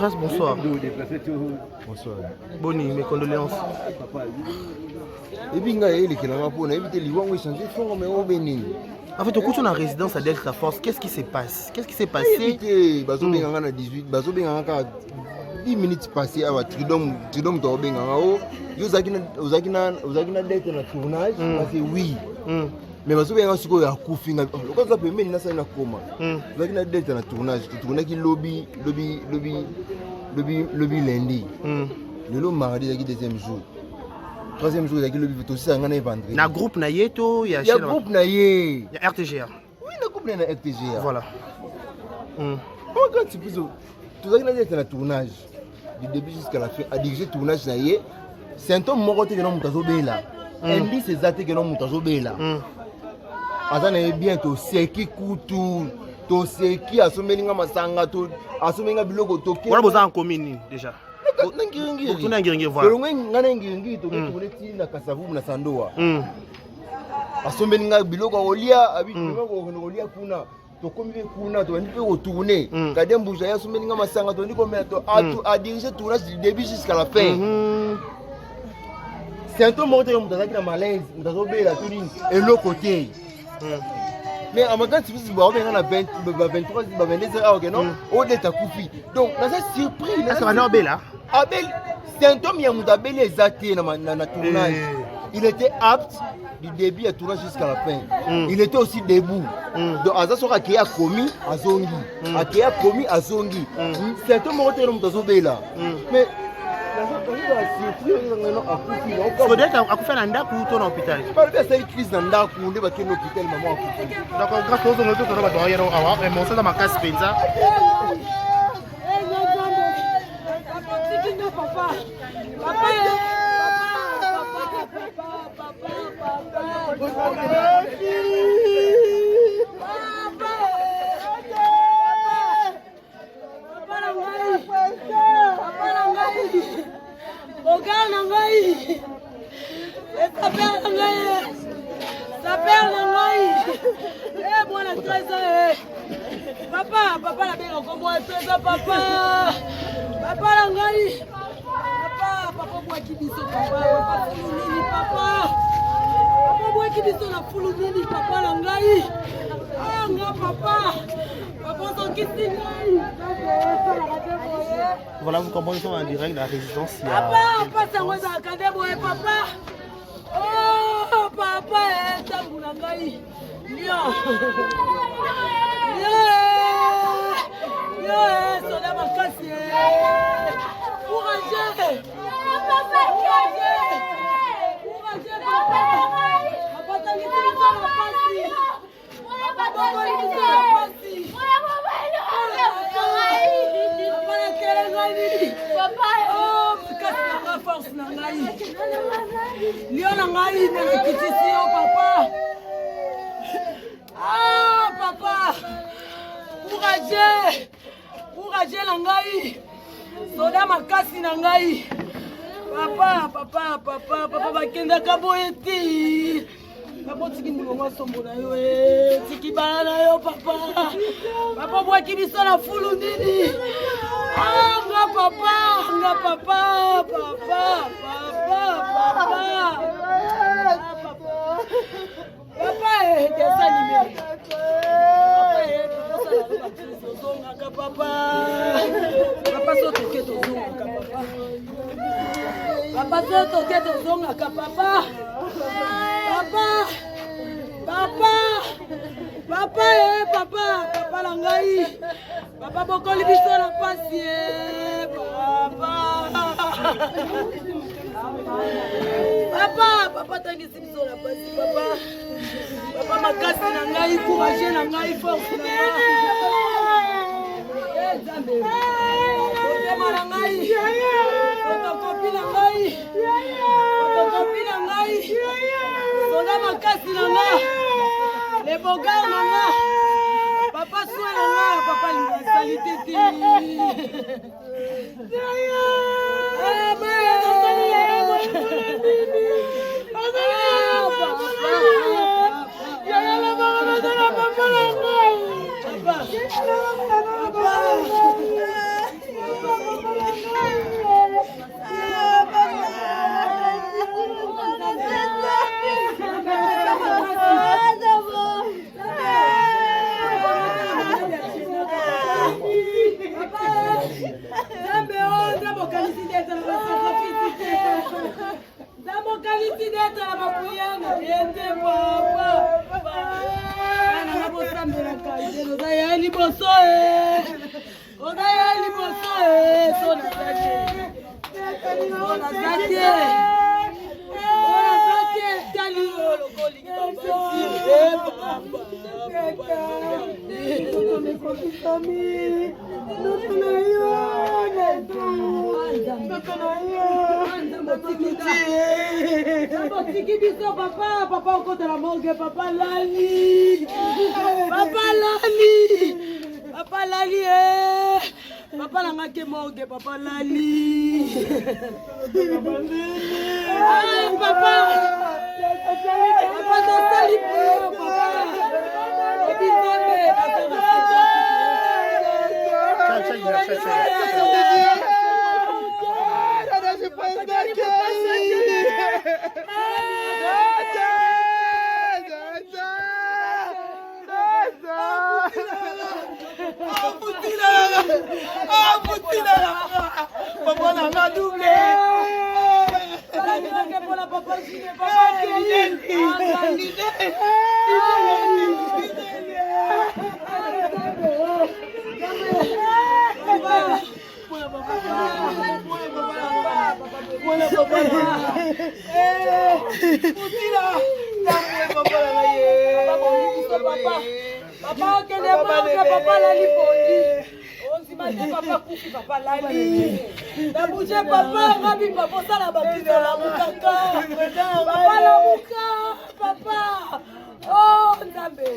Grâce, bonsoir. Bonsoir. Boni, mes condoléances. En fait, au cours de la résidence à Delta Force, qu'est-ce qui se passe? Qu'est-ce qui s'est passé? 10 minutes passées à Tridom tournage, oui. Mais je suis un coup final. Quand ça peut mener à coma. Vous avez un tournage, qui lobby lundi. Le mardi, il y a deuxième jour. Troisième jour, il y a le aussi un vendredi. Il y a groupe Nayeto, il y a groupe Naye. Il y a RTGA. Oui, le groupe Naye RTGA. Voilà. Quand tu peux tout ça un tournage du début jusqu'à la fin à diriger tournage Naye. C'est un homme mort que non mutazobela. Indi c'est zate que non mutazobela. Azana bien to seki kutu to seki asomelinga masanga to asomenga biloko to ke. Voilà, vous en commune déjà. Nangiringi. Tout nangiringi voilà. Nangiringi to ke na kasavu na sandoa. Asomelinga biloko olia abi biloko olia kuna. To komi kuna to ndi ko tourner. Kadembuja ya asomelinga masanga to ndi ko mettre à diriger tournage du début jusqu'à la fin. C'est un peu monté comme dans malaise, dans et l'autre côté. Mais en même temps, si vous avez 23, 22 heures, non, on est à Koufi. Donc, dans cette surprise, c'est un homme qui a été exalté dans le tournage. Il était apte du début à tourner jusqu'à la fin. Il était aussi debout. Donc, Azasora qui a commis à Zongi. Qui a commis à Zongi. C'est un homme qui a été là. Mais peut-être à faire un daku ou ton hôpital. C'est une crise dans l'hôpital, maman. D'accord, grâce aux autres, on va avoir mon sang dans ma casse pizza. Papa la belle comme moi, papa la ngai. Papa moi qui dit papa moi qui dit la foule nini papa la ngai. Ah nga papa son qui dit voilà, vous comprenez en direct la résidence. Papa ça va dans cadebo papa. Oh papa tangu la ngai. Soda makasi. Courageux. Papa. Courageux la ngai. Soda makasi na ngai. Papa bakenda kaboeti. Papa tiki mulonga sombo na yo tiki bana na yo papa. Papa bwa kibiso na fulu nini. Nga papa. Papa desani me. Papa soto keto zonga papa. Papa soto keto zonga papa. Papa la ngai. Papa bokoli biso la pasi papa tangisi biso la pasi papa makasi na ngai courage na ngai force na ngai. Mara ngai. Fotokopi na ngai. Soda makasi na ngai. Les bogards na ngai. Papa soin na ngai. Papa l'immortalité ti. Odaya liboso Odaya liboso Sona zate Sona zate Tali lokoli Papa au côté de la morgue, papa Lali, papa Lali, papa la marque morgue, papa Lali, papa Dostali, Papa, que ne manque, papa Lali Poli. On s'imagine papa Koufi, papa Lali. La bouche papa, Rabi, papa, ça la baptise la Moukaka. Papa la Mouka, papa. Oh, Nzambe.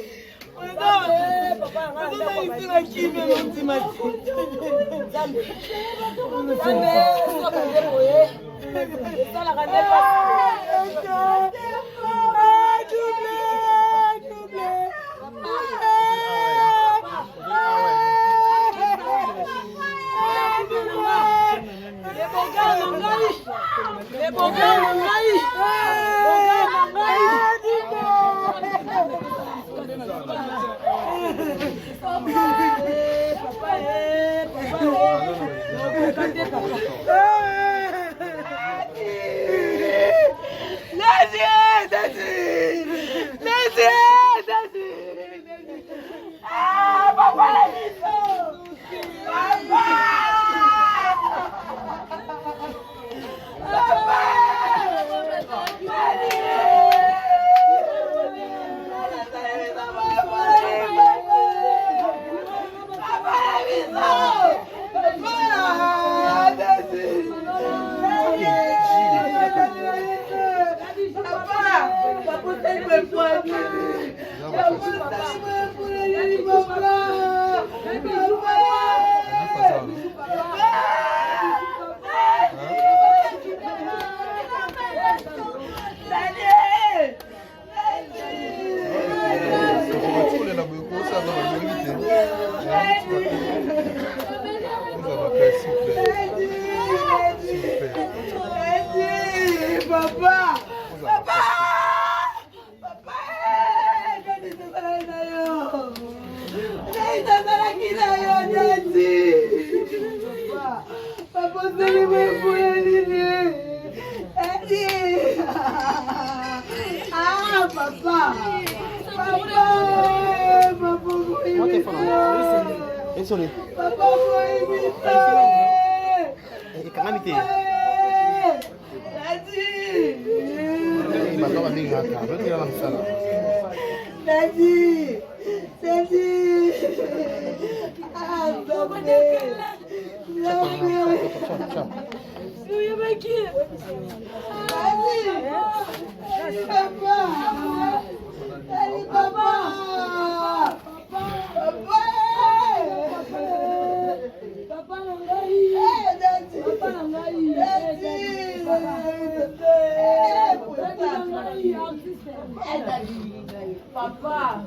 Papa,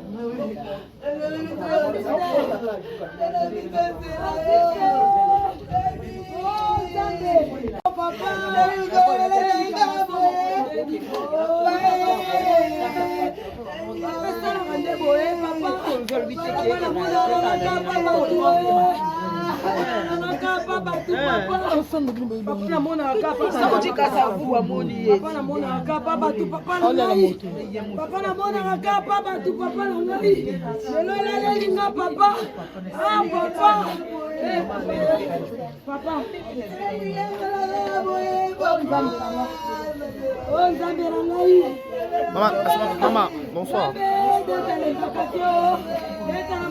Maman, bonsoir.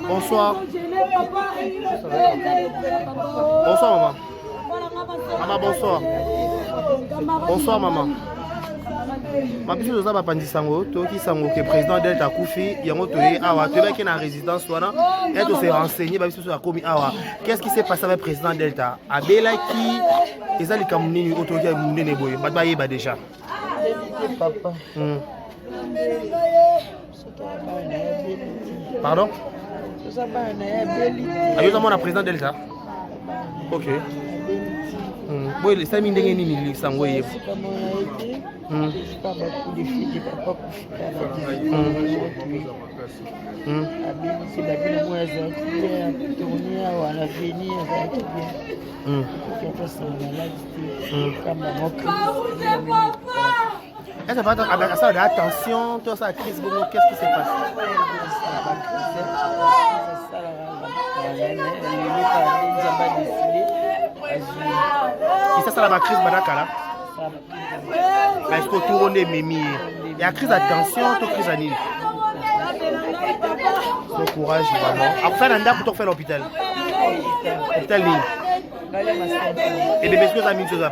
Bonsoir. Bonsoir, maman. Maman, bonsoir. Bonsoir, maman. Ma biso toza bapandi sango toki sango ke président Delta Koufi yango toye awa toyebaki na résidence wana et to se renseigner ba biso so akomi awa. Qu'est-ce qui s'est passé avec président Delta? Abelaki eza likambo nini otoki munene boye ba yeba déjà. Papa. Pardon? Ayo mon président Delta. OK. Boy, les 5 000 nini sango yebo. Est-ce que avec ça attention, toi ça crise beaucoup, qu'est-ce qui se passe? Et ça la crise badakala. Est-ce que tout monde est mimi? Il y a crise d'attention, tout crise à Nil. Bon courage vraiment. Après l'anda pour faire l'hôpital. Hôpital Nil. Et les messieurs amis tout ça.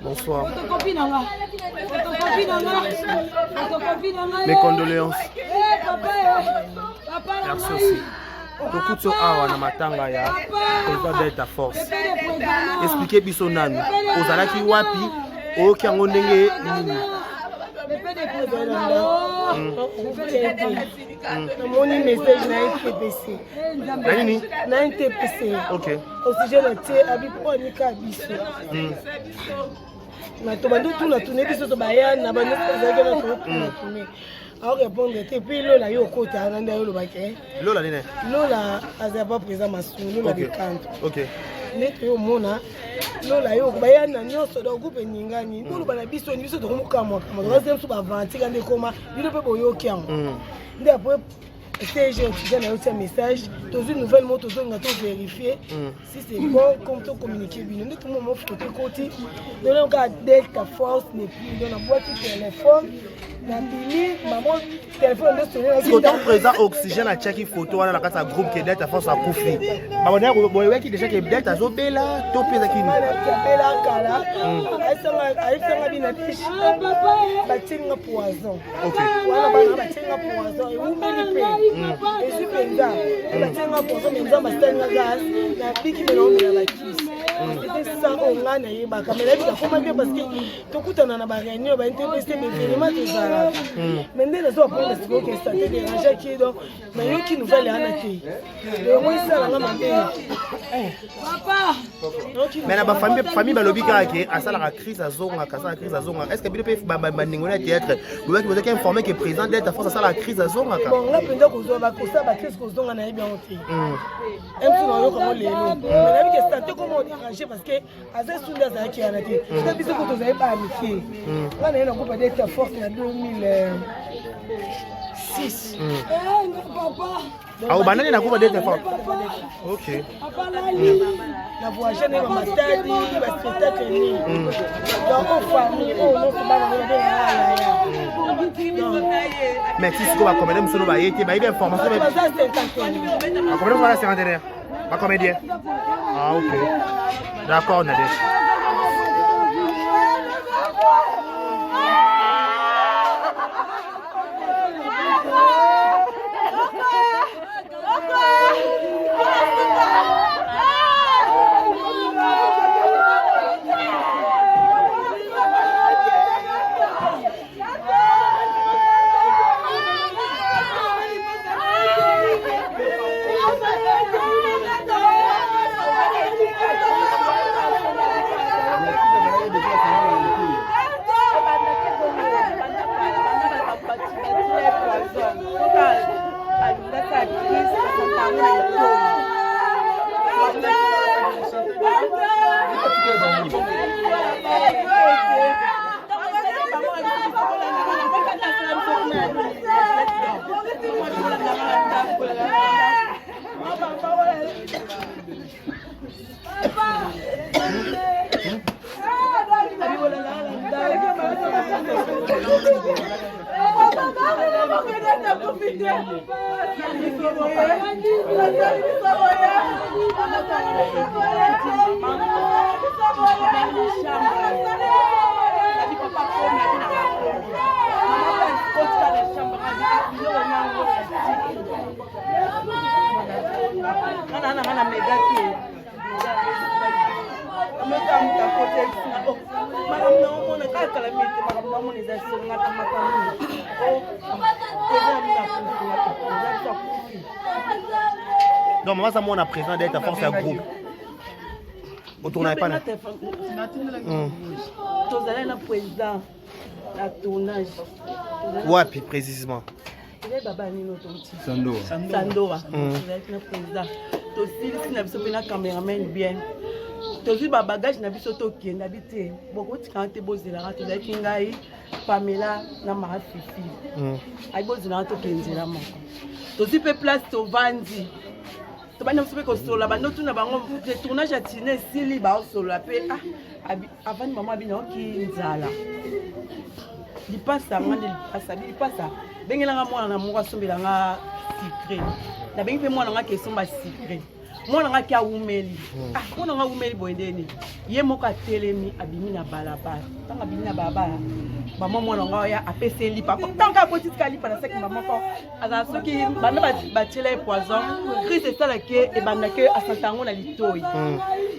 Bonsoir. Mes condoléances. Merci aussi. Beaucoup de choses à matanga ya président Delta Force. Expliquez biso nanu. Ozalaki wapi oki yango ndenge nini. Mon message na TPC. Nani? Na TPC. OK. Au sujet de tie abipo ni kabiso. Na to bandu tu na tourner biso to baya na bandu zaki na to tourner. Alors répondre et puis Lola yo kota na nda yo lo baké. Lola nene. Lola azaba présent masulu na bikanto. OK. Neto yo mona Lola yo baya na nyoso do groupe ningani. Bolo bana biso ni biso to mukamwa kama. Deuxième so ba vantika ndekoma bino pe boyo kiango. Ndi après CG tu donnes un message, tu as une nouvelle moto, tu dois vérifier si c'est bon, comme tu communiques bien. Nous, tout le monde côté côté, nous avons Delta Force n'est plus dans la boîte de téléphone. Maman, téléphone de sonner. Quand présent oxygène à checker photo à la carte à groupe que Delta Force a Koufi. Maman, on voit qui déjà que Delta Zobela, topé à qui nous. Bela kala, aïssa bina tishi, batinga poison. OK. Voilà, batinga poison. Et où meni pe? Et si penza, batinga poison, menza batinga gaz, na biki mena on la kiss. C'était ça on a na yeba kamera bika koma bien parce que tokutana na ba réunion ba interpréter mes éléments de ça. Maintenant les autres pour ce que ça te dérange qui donc mais yo qui nouvelle ana ki. Et moi ça la mambe. Papa. Mais na ba famille ba lobika ke asala la crise azonga kasa crise azonga. Est-ce que bino pe ba ndingona théâtre? Vous êtes informé que président Delta Force asala la crise azonga ka. Bon là pendant ko zo ba ko ça ba crise ko zonga na bien oti. Emtu na yo ko lelo. Mais la vie que ça comment déranger parce que Azé Sounda ça qui a arrêté. C'est bizarre que tu n'avais pas amitié. Là on a un groupe Delta Force en 2006. Ah au banane na groupe Delta Force. OK. La voyage n'est pas matadi, ba spectacle ni. Donc on famille, on non pas mais si ce qu'on va commander monsieur va été ba bien formation ba. Comment on va la séance derrière? Pas comédien. Ah OK. D'accord, Nadège. Donc, maman, ça m'a a présent d'être à force à groupe. On tourne pas là. Président, la tournage. Ouais, puis précisément. Sandoa. Président. Aussi, si nous avons un caméraman bien. Toujours ba bagage na biso to ki na bité boko tikante bozela to laki ngai Pamela na ma fifi ai bozela to kenzela moko to si pe place to vandi to bana msobe ko sola ba notu na bango de tournage à tine sili ba sola pe avant maman bina ki nzala di passa ngande di passa bengela nga mwana na moko sombela nga secret na bengi pe mwana nga ke somba secret mwana nga kia umeli mwana nga umeli boendeni ye moko atelemi abimi na balabala tanga abimi na balabala mama mwana nga ya apese lipa tanga kotika lipa na seki mama ko aza soki bana batela poison crise sala ke e banda ke asantango na litoi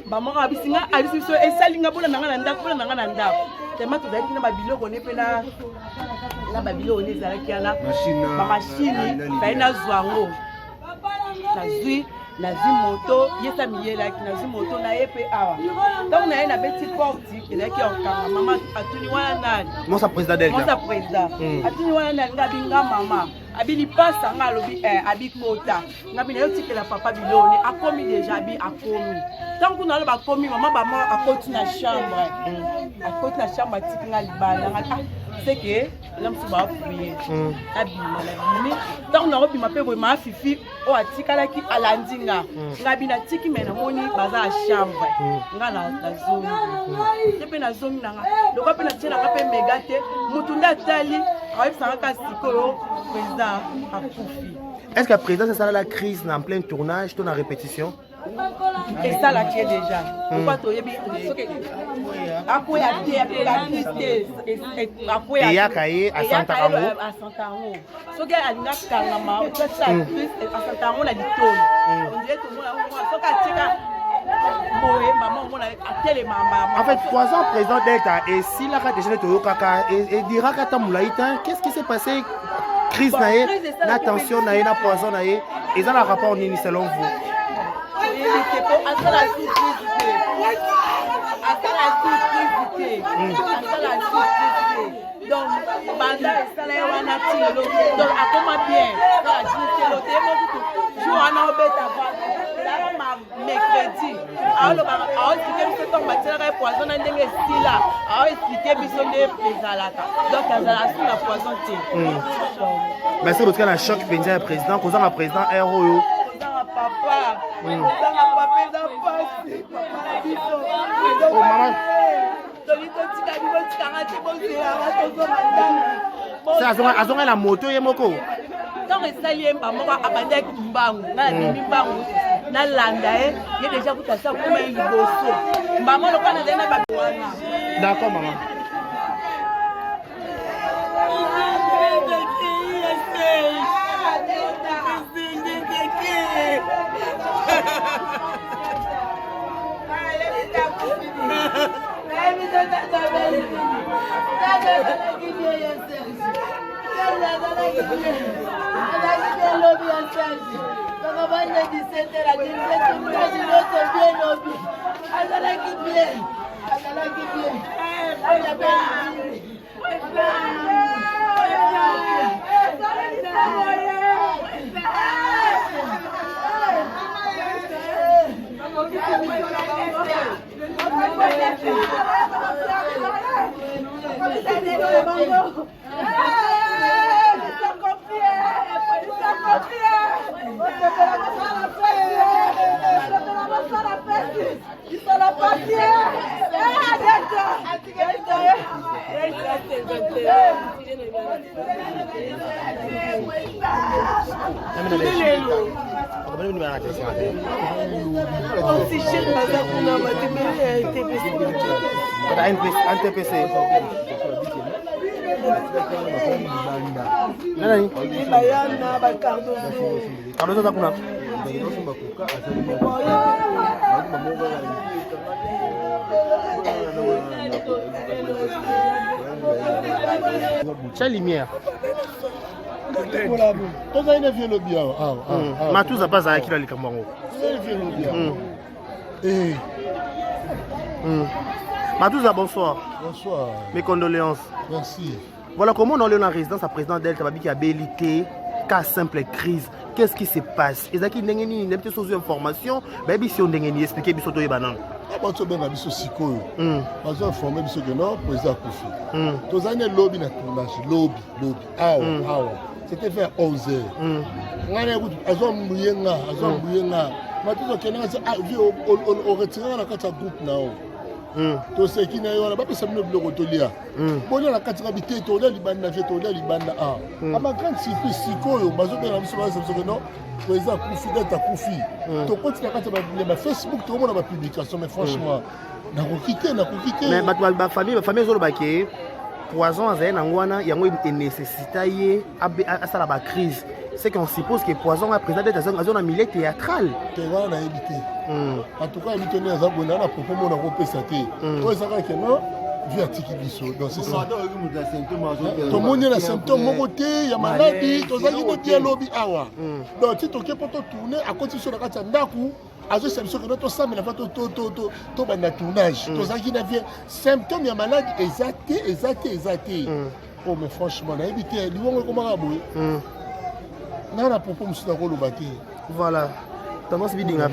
mama ka bisinga aliso esalinga bona nanga na ndako bona nanga na ndako tema to zaki na babiloko ne pela na babiloko ne zalaki ana ba machine baina zwango na zui na zi moto yesa miyela ki na zi moto na yepe awa donc na ye na beti porte elaki okanga mama atuni wana nani Mosa président d'Elda Mosa président atuni wana nani ngabi nga mama abili pasa nga lobi abikota ngabi na yo tikela papa biloni akomi déjà abi akomi tant qu'on a le bakomi mama ba mo akoti na chambre tiki nga libala nga c'est que l'homme se va prier abima la bimi tant na obima pe bo ma fifi o atikala ki alandinga ngabi na tiki mena moni baza chambre nga na zone te pe na zone nga donc pe na tiena nga pe megate mutunda tali ayebisanga kasi sikoyo président akufi. Est-ce que la présidence c'est ça la crise en plein tournage tout en répétition? Et ça là qui est déjà pourquoi tu yebi après à la tristesse après et ya kaye à Santarango so que alinga kangama ça triste à Santarango na litoni on dirait tout le monde so ka tika boé maman on a télé mama en fait 3 ans président d'État et si la carte déjà to kaka et dira kata mulaita qu'est-ce qui s'est passé crise naé na tension naé na poison naé et ça la rapport ni selon vous? Donc, banda esala ya wana tilo donc akoma bien la tilo te mo tout jour ana obeta va la ma mercredi alors a expliquer biso to batela poison na ndenge stila a expliquer biso nde ezalaka donc azala sur la poison te mais c'est parce que la choc penja président cause un président héros papa oh maman c'est azonga la moto ye moko donc esali emba moko abandaki mbangu na bimi mbangu na landa ye déjà kutasa kuma liboso mbamo loka na dena ba d'accord maman Quelle lumière. Matou n'a pas à qui les Cameroun. Matou, bonsoir. Bonsoir. Mes condoléances. Merci. Voilà comment on est en résidence à président Delta Babi qui a habilité cas simple crise. Qu'est-ce qui se passe? Et qui n'engeni n'importe sous information, baby si on n'engeni expliquer bisoto et banane. Abato ben biso sikoyo. Bazo informer biso que non président Koufi. Tozane lobby na tournage, lobby. Ah. C'était vers 11h. Ngana kutu azombuyenga. Matuzo kenanga a vu au retirer la carte groupe nao. To ce qui n'a pas pu s'amener le rotolia. Bon la carte habité to la libanda fait to la libanda a. Ma grande surprise sikoyo bazo ben biso bazo que non président Koufi d'être Koufi. To compte la carte ba Facebook tout le monde a publication mais franchement na ko quitter. Mais ma famille zolo baké poison azay nangwana yango est nécessité à ça la crise. C'est qu'on suppose que poison a présenté dans un milieu théâtral. On a évité. En tout cas, il tenait à Zabona à propos de mon représenté. Toi, ça va que non, vu à Tiki Bisso. Donc c'est ça. Tout le monde a un symptôme, mon côté, il y a maladie, tout ça, il y a un lobby. Donc, si tu es pour tourner, à côté de la carte d'Akou, à ce symptôme que notre sang, il a fait tout tournage. Tout ça, il y a un symptôme, il y a maladie, exacté. Oh, mais franchement, on a évité. Il y a un comment voilà. Tendance bidinga.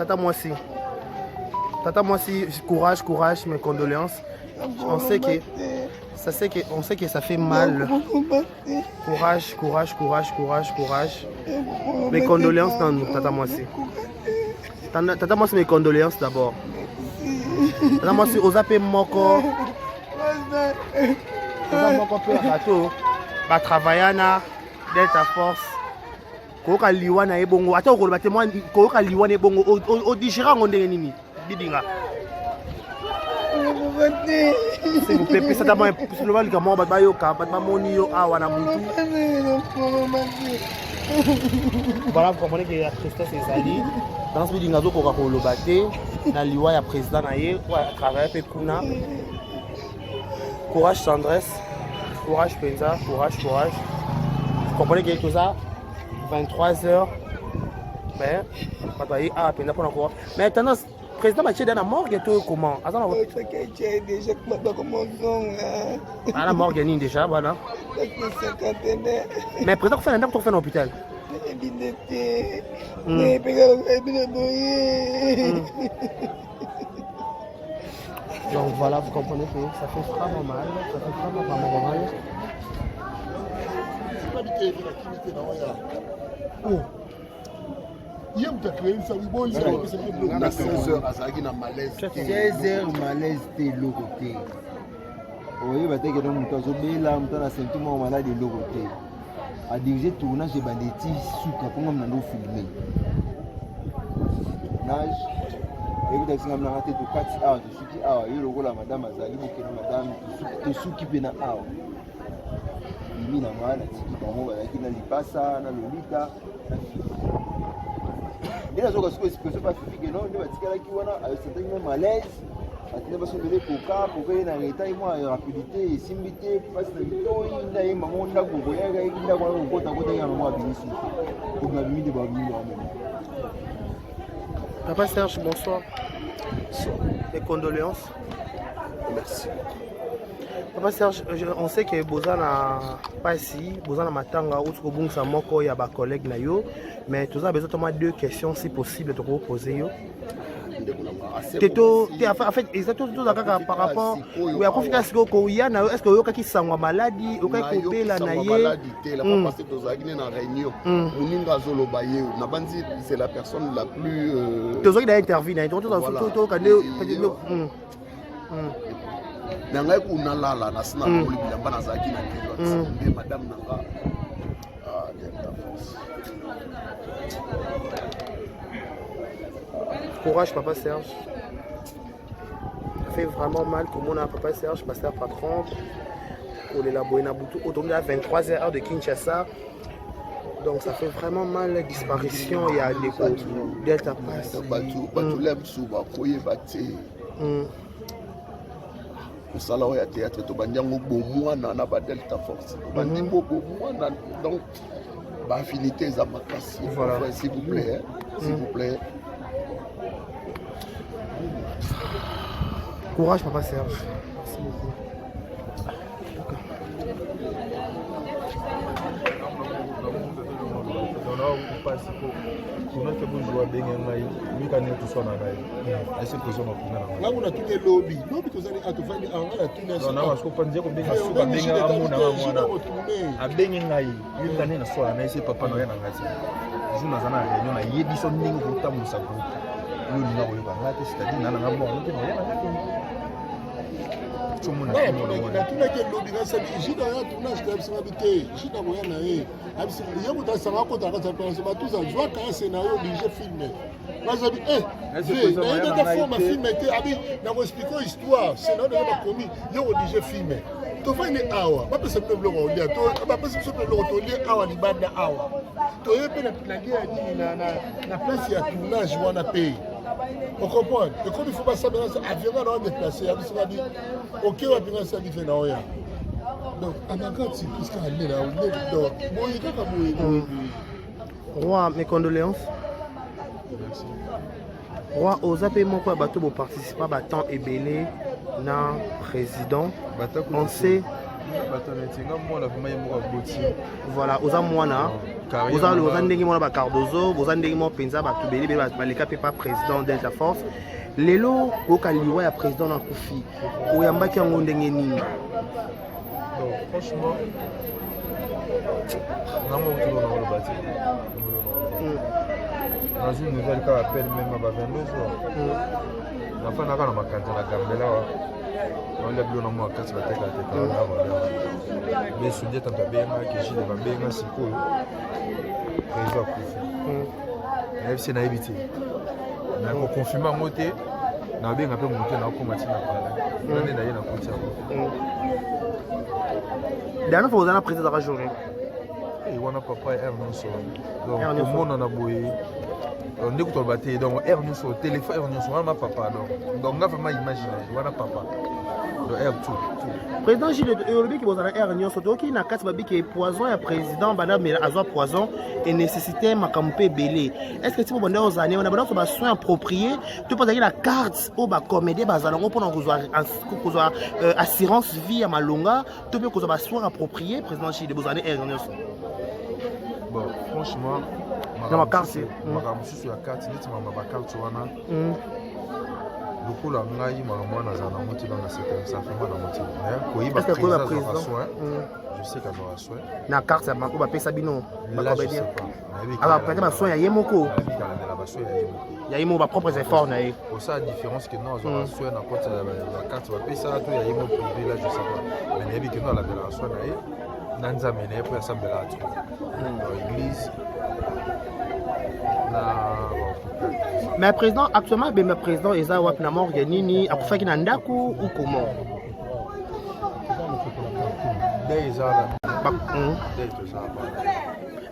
Tata moi si courage, mes condoléances. On sait que ça fait mal. Courage. Mes condoléances dans nous, tata moi si. Tata moi si mes condoléances d'abord. Tata moi si ozape moko. Pe rato. Ba travailler na Delta Force. Koka liwana ebongo ata ko bate moi koka liwana ebongo o digera ngondenge nini bidinga. S'il vous plaît, ça d'abord le mal comment ba yo ka ba moni yo awa na mutu. Voilà, vous comprenez que la tristesse est salie. Dans ce bidinga zo koka ko lobate na liwa ya président na ye ko travailler pe kuna. Courage tendresse. Courage Penza, courage. Vous comprenez que tout ça 23h. Mais maintenant, le président Mathieu dans la morgue est comment? La morgue est déjà, voilà. Mais le président fait un an pour faire l'hôpital. Donc voilà, vous comprenez que ça fait vraiment mal. On a 16h à malaise. 16h malaise de l'autre côté. Oui, parce que nous avons un symptôme malade de l'autre côté. À diriger le tournage de Bandetti, sous pour nous filmer. Tournage. Et vous avez dit que vous avez été 4 heures. Je suis dit, ah, il y a la madame Azali, madame, tu s'occupes de la il y a un qui lipasa na lolita ila zoka siko expression pacifique non ndio batikala ki wana certainement malaise atina baso de koka pour na reta moi rapidité simbité passe na bitoi nda yema monda ko ya ga inda kwa kota ya mwa binisi pour na bimi de babimi même. Papa Serge, bonsoir. Mes condoléances. Merci. Papa Serge, on sait que Bozan n'a pas ici, Bozan n'a matanga ou tout bon ça moko ya ba collègue na yo, mais tous a besoin de 2 questions si possible de vous poser yo. En fait, exactement par rapport à confiance que y a est-ce que yo kaki sangwa maladie, o kaki kopela na ye. Maladie, la fois passée tous a gagné na réunion. Moninga zolo baye, na bandi c'est la personne la plus tous a intervenu, donc tout na ngai kuna lala na sina moli bilamba na zaki na kilo mais madame nanga Delta Force. Courage Papa Serge. Ça fait vraiment mal comme on a Papa Serge, pasteur patron pour les labos Nabutu autour à 23h de Kinshasa. Donc ça fait vraiment mal la disparition. Il y a des Delta Pass. Osala oya théâtre to bandiango bomwana na ba Delta Force. Bandimbo bomwana donc ba affinité za makasi. Voilà, s'il vous plaît, s'il vous plaît. Courage Papa Serge. Merci beaucoup. On comprend. Et comme il faut pas ça, avion va déplacer. Ok, on va bien ça différent. Donc, à ma grande c'est plus qu'à aller là. Roi, mes condoléances. Roi, aux appels, mon quoi, bateau pour participer à temps et belé, na président. On sait. Voilà, aux amoina. Vous avez un Cardozo, vous avez un Penza, vous pas président Delta Force. Lelo, au Kaliwa, il président dans Koufi. Ou Yamba qui a un Ndengeni. Donc, franchement, on a mon tour dans le bâtiment. Dans une nouvelle qui appelle même à 22h. La fin de la Gambela, on a bien moi 4 la tête à tête. Mais ce dit tant bien que j'ai devant bien si cool. Président Koufi. La FC n'a évité. On a confirmé à monter. On a bien appelé monter dans le combattant. On est d'ailleurs dans le continent. Dernière fois, vous avez un président de la journée. Et on a papa et Ernon sur. Donc, tout le monde en a bouillé. On écoute le bâti. Donc, Ernon sur le téléphone, Ernon sur un papa. Donc, on a vraiment imaginé. On a papa. Donc, Ernon tout. Président Gilles Olobi qui vous avez Ernon sur le qui n'a qu'à se qui est poison et président Madame Azoa poison et nécessité ma campé belé. Est-ce que si vous avez aux années, on a besoin de soins appropriés, tu peux avoir la carte au bas comédie basalango pour nous assurance vie à Malonga, tu peux avoir soins appropriés, président Gilles vous avez Ernon. Bon, franchement, ma carte c'est sur la carte, ma carte le coup là, on a eu ma moitié dans la séquence, ça fait mal à moitié. Est-ce que le président je sais qu'elle aura soin. La carte, ça va payer Sabino. Là, je sais pas. Alors, peut-être que soin, il y a Yemoko. Il y a Yemoko, propres efforts. Pour ça, la différence que nous avons soin, la carte va payer ça, il y a Yemoko privé, là, je sais pas. Mais il y a que nous avons soin, nous avons amené pour assembler là. Dans l'église. Mais le président, actuellement, le président est à Wapnamor, Nini, à Koufaki Nandaku ou comment?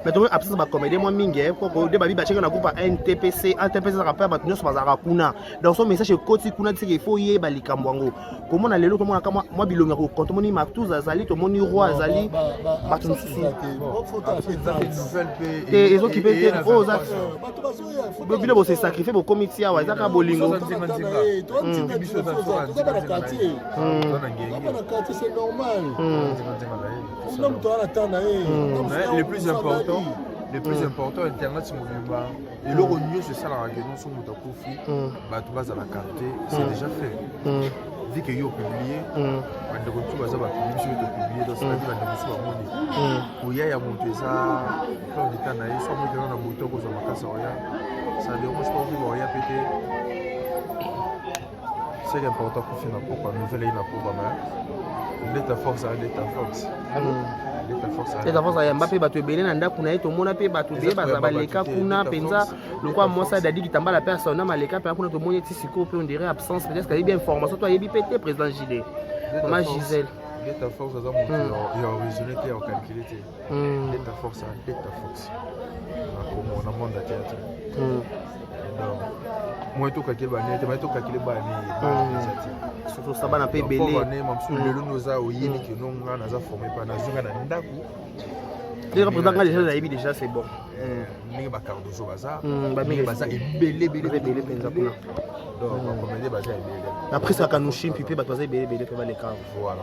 Mais tu vois, absence de comédie, moi, mingue, quoi, au début, bah, checker la groupe NTPC, NTPC, ça rappelle, bah, nous sommes à Kuna. Dans son message, côté Kuna, c'est qu'il faut y aller, Likamwango. Comment on a l'élo, comment on a, moi, Bilongo, quand on y m'a tous Azali, tout le monde y roi Azali, bah, tu nous soucies. Et ils ont qui pété, oh, ça. Bilo, c'est sacrifié pour comité, à Wazaka Bolingo. C'est normal. Le plus important, Internet, c'est mon mouvement. Et le revenu, c'est ça la raison sur mon Kofi. Tu vas à la carte, c'est déjà fait. Vu que vous publié, on a publié sur donc c'est-à-dire que vous avez pour y aller à monter ça, quand on est en aïe, soit monter dans la moto, pour ça dérange pas, vous voyez péter. c'est important pour finir pour nouvelle ina pour mais l'état force à l'état force l'état force ya Mbappé bato ebele na ndako na ye tomona pe bato be baza baleka kuna penza lokwa mosa dadi kitambala pe asona maleka pe kuna tomoni ti siko pe on dirait absence peut-être qu'il y a bien information toi yebi pété président Gilles maman Gisèle l'état force à mon il y a originalité en calculité l'état force à l'état force on a monde à théâtre moi tout kakile ba net mais tout kakile ba ni surtout ça bana pe belé lelo noza oyebi que non nga naza formé pa nazunga na ndako les représentants déjà la yebi déjà c'est bon ni ba cardozo baza ba mi baza belé penza kuna donc on comédie baza belé après ça kanushi pipe bato baza belé pe ba les cas voilà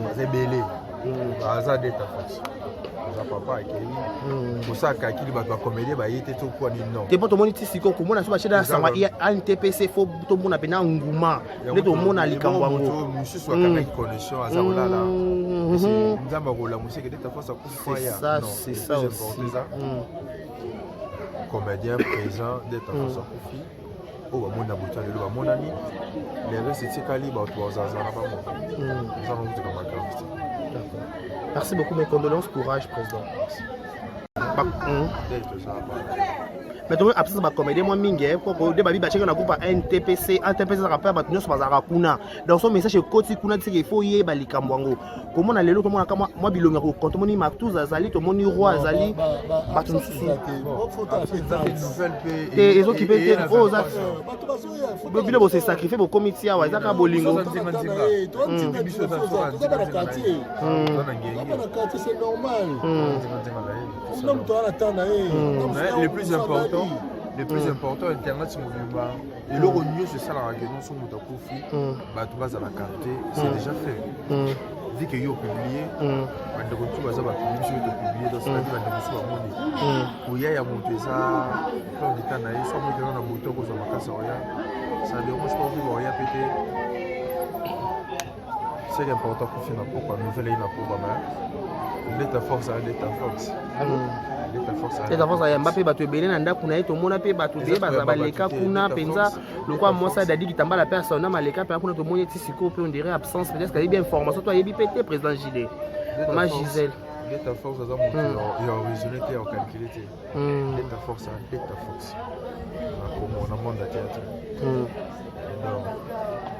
baza belé baza d'état force papa qui pour ça kakili bato comédie ba yete to kwa ni non te poto moni ti siko ko mona so ba cheda sama ya NTPC fo to mona pe na nguma le to mona likambo ngo monsieur soit kaka connexion azaola là nzamba ko la musique d'état force à coup ça c'est ça aussi comédien présent d'état force à coup oh ba mona botale le ba mona ni les restes c'est kali ba to azazana ba mo ça on dit comme ça. Merci beaucoup, mes condoléances, courage, président. Mais tu vois, absence de la comédie, moi, mingue, pour que des babis bachèques, on a coupé NTPC ça rappelle, bah, nous sommes à Kuna. Dans son message, côté Kuna, c'est qu'il faut y aller, Balikambwango. Comment on a l'élo, comment on a moi, Bilongo, quand on y Martouz, Azali, tout le monde, roi, Azali, bah, tu nous soucies. Et ils ont qui pété, oh, ça. Le bilan, c'est sacrifié pour comité, ouais, ça, à Bolingo. C'est normal. Le plus important, Internet, c'est mon numéro. Et le mieux, c'est ça la réunion sur mon takufi. Bah, tu vas à la carte, c'est déjà fait. Vu que yo publié, on de retour à ça va publier dans ce livre de monsieur Amoni. Où il y a monté ça, quand il est en soit moi dans la moto pour ma casse ça dérange pas vous rien péter. C'est important pour finir pour nouvelle ina pour l'état force à l'état force. L'état force ya Mbappé bato ebele na ndako na ye tomona pe bato be baza baleka kuna penza lokwa mosa dadi kitambala pe asona maleka pe kuna tomoni ti siko pe on dirait absence peut-être qu'il y a bien information toi yebi pété président Gilles maman Gisèle l'état force à mon il y a originalité en calculité l'état force à l'état force on a monde à théâtre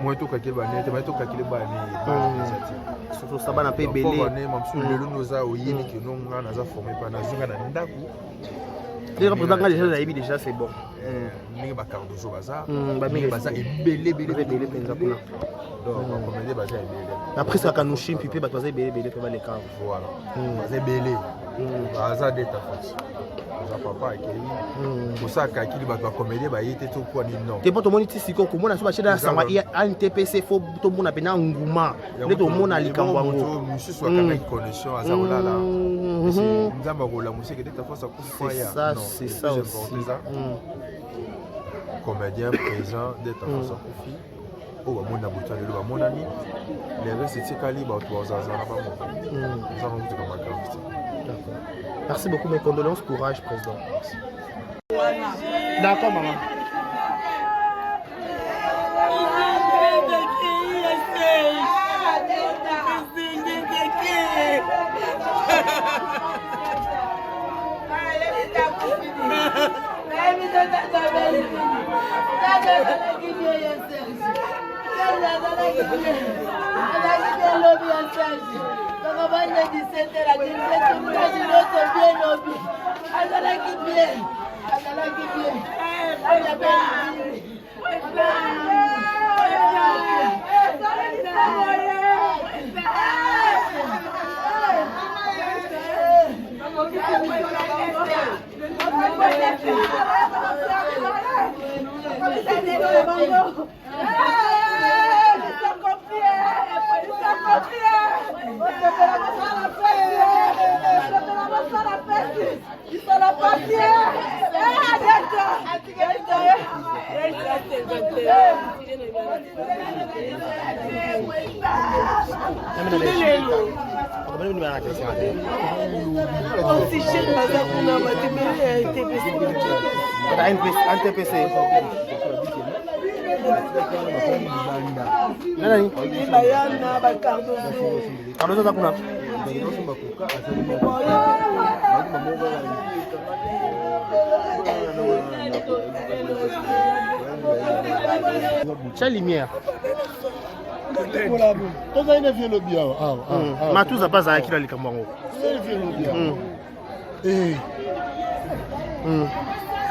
moi tout kakile ba net mais tout kakile ba ni surtout ça bana pe belé lelo noza oyebi que non nga naza formé pa nazunga na ndako les représentants déjà la yebi déjà c'est bon ni ba cardozo baza ba mi baza belé penza kuna donc on comédie baza belé après ça kanushi pipe bato baza belé pe ba les cas voilà baza belé baza d'état force papa qui pour ça kakili bato comédie ba yete to kwa ni non te poto moni ti siko ko mona so ba cheda sama ya NTPC fo to mona pe na nguma le to mona likambo ngo monsieur soit kaka connexion azaola là nzamba ko la musique d'état force à coup ça c'est ça aussi comédien présent d'état force à coup oh ba mona botale le ba mona ni les restes c'est kali ba to azazana ba mo ça on dit comme ça. Merci beaucoup, mes condoléances, courage, président. D'accord, maman. NTPC. Nani? Bayana bakardo. Cardozo za kuna. Quelle lumière. Toza ina vie lobby Matouza pas à qui la likambango.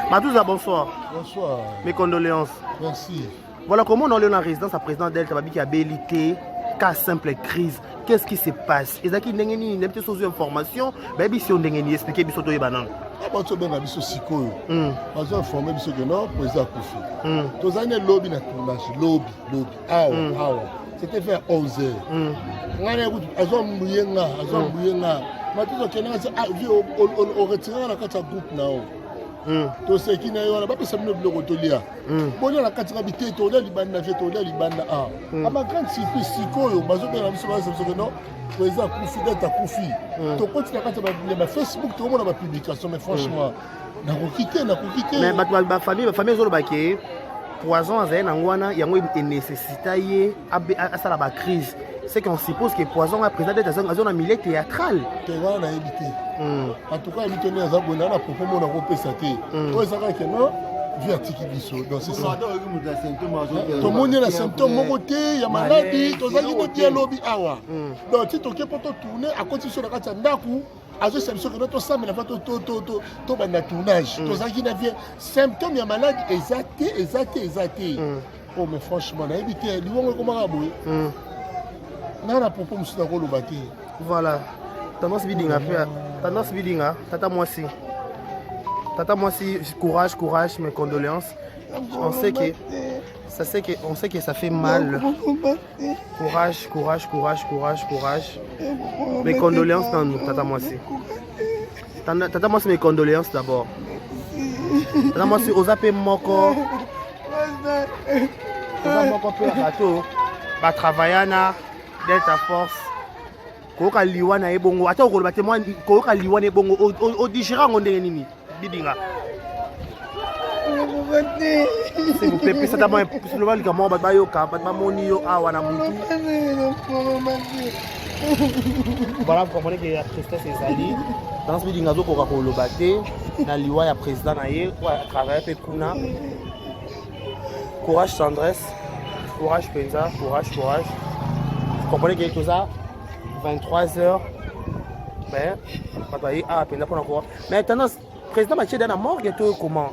Matouza, bonsoir. Bonsoir. Mes condoléances. Merci. Voilà comment on est dans la résidence à président Delta Babi qui a habilité cas simple crise. Qu'est-ce qui se passe? Et ça qui n'est pas de choses information, baby si on n'est pas expliqué biso to yebanan. Abato benga biso sikoyo. Bazo informer biso que non président Koufi. Toza ina lobby na tournage, lobby. Awa. C'était vers 11h. Ngane kutu azo mbuyenga. Matuzo kenanga au retirer la carte groupe nao. To se ki na yo na ba pesa bino biloko tolia. Bonya la carte habité to libanda vie to libanda a. Ama grande surprise sikoyo bazo benga biso bazo que non président Koufi d'être Koufi. To continue la carte ba Facebook to mona ba publication mais franchement na ko quitter. Mais ba famille zo lobaki poison azali na ngwana yango nécessité ye à ça la crise. C'est qu'on suppose que poison a président d'être dans un milieu théâtral. Tu vois na évité. En tout cas, il tenait à zabona na propos mon ko pesa te. To ezaka que non vu article biso donc c'est ça. To moni na symptôme moko te ya maladie to zali ko dialogue awa. Donc ti to ke poto tourner à côté sur la carte ndaku azo solution que notre sang na to bana tournage. To zali na vie symptôme ya maladie exacté. Oh mais franchement na évité li wongo ko maka boy. Nana propos monsieur Dagolo Baki. Voilà. Tendance bidding à faire. Tendance bidding à. Tata moi si courage, mes condoléances. On sait que ça fait mal. Courage. Mes condoléances dans nous, Tata moi si. Tata moi si mes condoléances d'abord. Tata moi si ozape moko. Ozape moko pe rato. Ba travaillana. Delta Force koyoka liwa na ebongo ata okoloba te moi koyoka liwa na ebongo odigéra ngo ndenge nini bidinga s'il vous plaît pesa ta moi soloba likamo bayoka bamoni yo awa na mutu. Voilà, vous comprenez que la tristesse ezali dans ce bidinga zokoka koloba te na liwa ya président na ye travailler pe kuna. Courage tendresse, courage penza, courage. Vous comprenez que tout ça, 23h, mais maintenant, le président Mathieu dans la morgue, comment?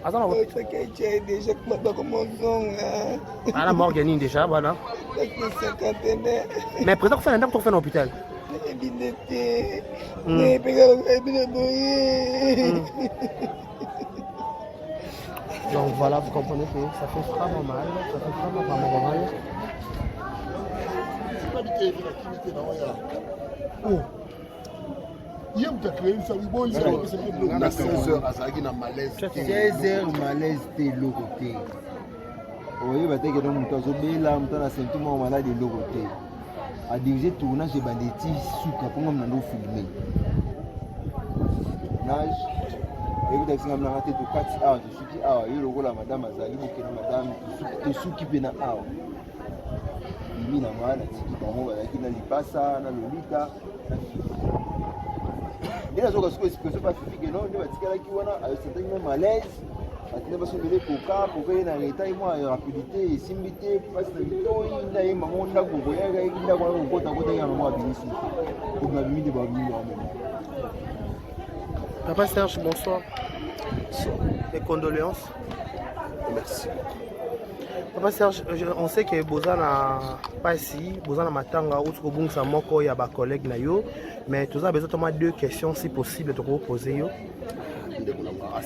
Déjà, la morgue, déjà, voilà. Mais le président, fait un temps pour faire l'hôpital. Donc voilà, vous comprenez que ça fait vraiment mal. Oh. Il a créé une famille bonne. 16h, à na malaise. 16h, malaise, t'es le côté. Oui, bah, t'es que dans mon temps, là, mon temps, symptôme malade de l'autre côté. À diriger tournage de banditi, sous capon, on a filmé. Nage, et vous avez raté de 4 heures. Je suis dit, ah, il y a la madame Azali, madame, tu s'occupes de ah. Il na mwana tiki bango bazaki na lipasa na lolita ina zoka siko expression pas physique non ndio batikalaki wana c'était même malaise atina basongele koka na reta moi rapidité esimbité passe na bitoi nda ye mango nda gogo ya nda kwa kota ya mama binisi pour la nuit de babini Papa Serge, bonsoir. Mes condoléances. merci. Papa Serge, on sait que Boza n'a pas ici, Boza n'a matanga ou tout bon ça moko ya ba collègue na yo, mais tu as besoin de deux questions si possible de te poser yo. En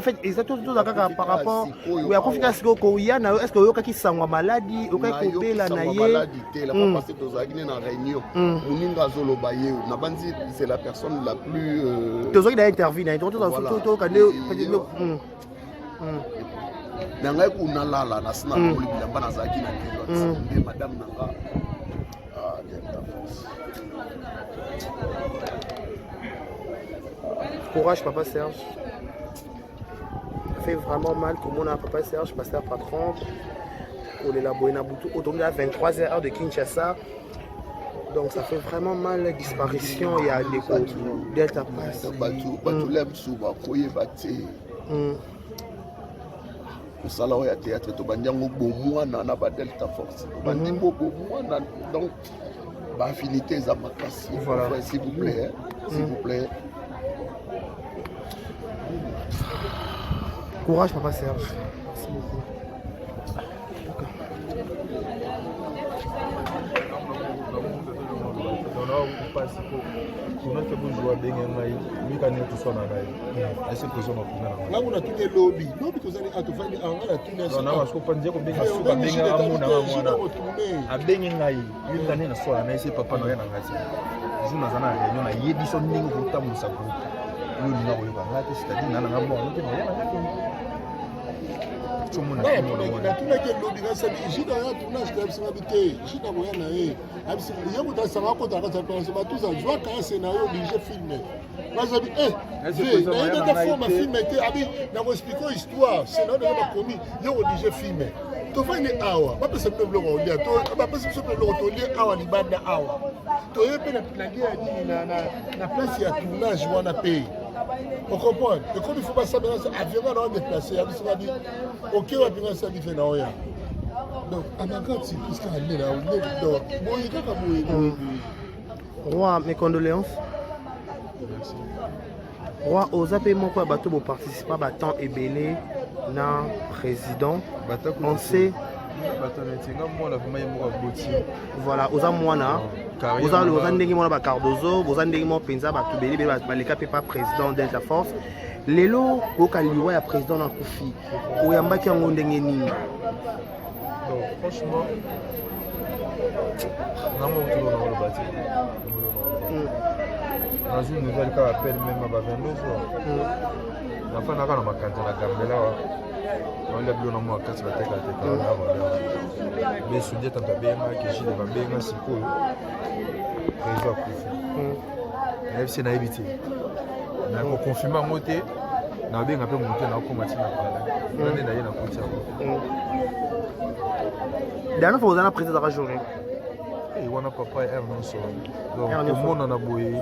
fait, exactement tout ça par rapport ou ya confiance ko ya na est-ce que yo kaki sangwa maladie ou kaki kopela na ye maladie la pas passer dans une réunion muninga zolo baye na bandi c'est la personne la plus tozo qui a intervenu donc tout kande nanga kuna lala na sina ko bilamba na zaki na kilo madame nanga courage Papa Serge. Ça fait vraiment mal comme on a Papa Serge, pasteur patron. kolela boye na butu autour à 23h heure de Kinshasa. Donc ça fait vraiment mal la disparition. Il y a des Delta Pass. Le salon de théâtre, tu vas dire que Delta Force. Donc, affinité, ça m'a cassé. S'il vous plaît. S'il vous plaît. Courage, papa Serge. Merci beaucoup. On comprend. Et comme il ne faut pas ça, avion va déplacer. Ok, on va bien ça différent. Donc, à ma grande, c'est plus qu'à aller là. Roi, mes condoléances. Merci. Roi, aux appels, mon quoi, bateau pour participer à Batan et Belé, na président. On sait. Voilà, aux amouana. Vous avez un Cardozo, vous avez un Penza, pas président Delta Force. Lelo, vous avez un président dans Koufi. Vous avez un franchement, dans une nouvelle qui appelle même à 22 heures. La fin de la Gambela, on l'a vu dans moi 4 mais ce dit à bien que j'ai des bien si cool. Président Koufi. Même si on a évité. On a confirmé à monter. On a bien appelé monter, on a commencé à parler. On a d'ailleurs un côté. Dernière fois, vous avez un président de la journée. Et on a papa et Ernon sur. Donc, tout le monde en a bouillé.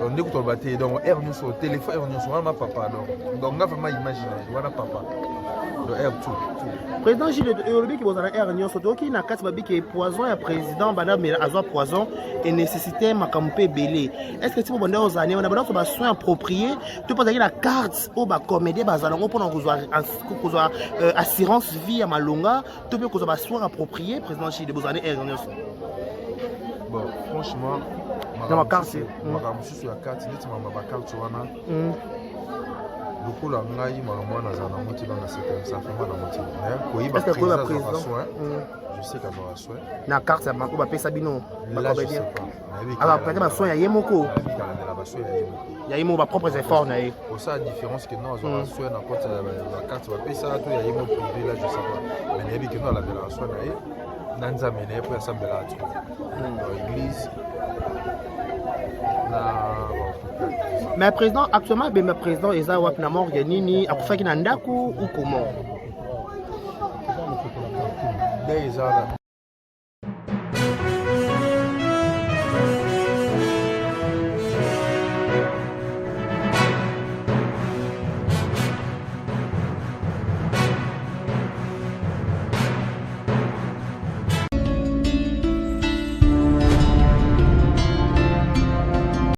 On écoute le bâti. Donc, Ernon sur le téléphone, Ernon sur ma papa. Donc, on a vraiment imaginé. On a papa. Donc, Ernon tout. Président Gilles, qui vous avez Ernon sur le qui n'a qu'à savoir que poison et président, madame, mais à poison et nécessité ma campé belé. Est-ce que si vous avez aux années, on a besoin de soins appropriés, tu peux avoir la carte au bas comédie, bazalongo pour nous avoir assurance vie à Malonga, tu peux avoir soins appropriés, président Gilles, vous avez Ernon. Bon, franchement, ma carte, c'est sur la carte, c'est ma carte. Beaucoup la ngaï, moi, dans la moitié dans la séquence, ça fait mal à moitié. Est-ce que vous avez président? Je sais qu'elle aura soin. La carte, ça m'a pas Sabino. Là, je sais pas. Alors, peut-être que soin, il y a Yemoko. Il y a Yemoko, propres efforts. Pour ça, la différence que nous avons soin, la carte va payer ça, il y a Yemoko privé, là, je sais pas. Mais il y a que nous avons la soin, nous avons mené pour assembler là, dans l'église. Mais président, actuellement, le président est à Wapnamor, Yanini, à faire qu'il y a un ou comment?